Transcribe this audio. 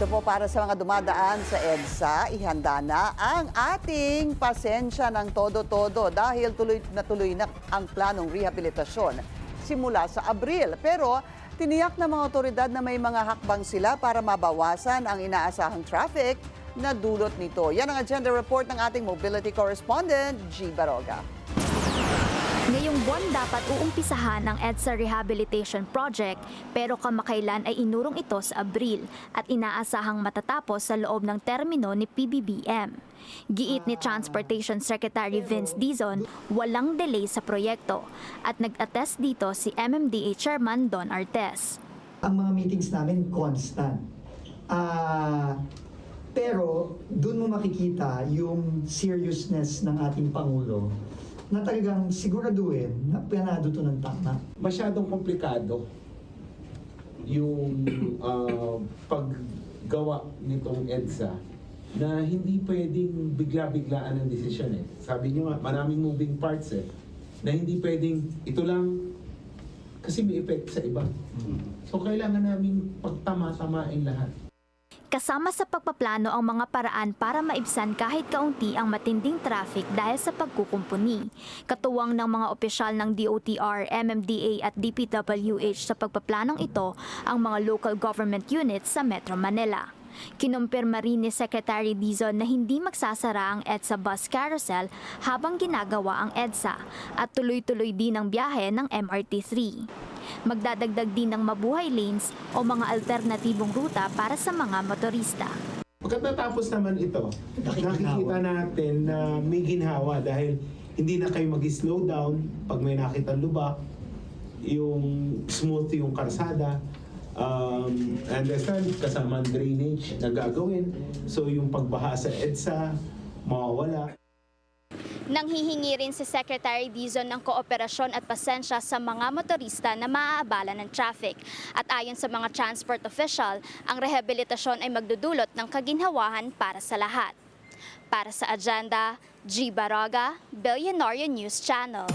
Ito po para sa mga dumadaan sa EDSA, ihanda na ang ating pasensya ng todo-todo dahil tuloy na ang planong rehabilitasyon simula sa Abril. Pero tiniyak ng mga otoridad na may mga hakbang sila para mabawasan ang inaasahang traffic na dulot nito. Yan ang agenda report ng ating mobility correspondent, G. Baroga. Ngayong buwan dapat uumpisahan ang EDSA Rehabilitation Project pero kamakailan ay inurong ito sa Abril at inaasahang matatapos sa loob ng termino ni PBBM. Giit ni Transportation Secretary Vince Dizon, walang delay sa proyekto at nag-attest dito si MMDA Chairman Don Artes. Ang mga meetings namin constant. Pero doon mo makikita yung seriousness ng ating Pangulo na talagang siguraduhin na planado to ng tama. Masyadong komplikado yung paggawa nitong EDSA na hindi pwedeng bigla-biglaan ang desisyon eh. Sabi niyo nga, maraming moving parts eh, na hindi pwedeng ito lang kasi may effect sa iba. So kailangan namin pagtama-tamain lahat. Kasama sa pagpaplano ang mga paraan para maibsan kahit kaunti ang matinding traffic dahil sa pagkukumpuni. Katuwang ng mga opisyal ng DOTR, MMDA at DPWH sa pagpaplanong ito ang mga local government units sa Metro Manila. Kinumpirma rin ni Secretary Dizon na hindi magsasara ang EDSA bus carousel habang ginagawa ang EDSA at tuloy-tuloy din ang biyahe ng MRT-3. Magdadagdag din ng mabuhay lanes o mga alternatibong ruta para sa mga motorista. Pagkatapos naman ito, nakikita natin na may ginhawa dahil hindi na kayo mag-slow down pag may nakitang lubak, yung smooth yung karsada, understand, kasama ang drainage na gagawin. So yung pagbaha sa EDSA, mawawala. Nanghihingi rin si Secretary Dizon ng kooperasyon at pasensya sa mga motorista na maaabala ng traffic. At ayon sa mga transport official, ang rehabilitasyon ay magdudulot ng kaginhawahan para sa lahat. Para sa agenda, G. Baroga, Billionaire News Channel.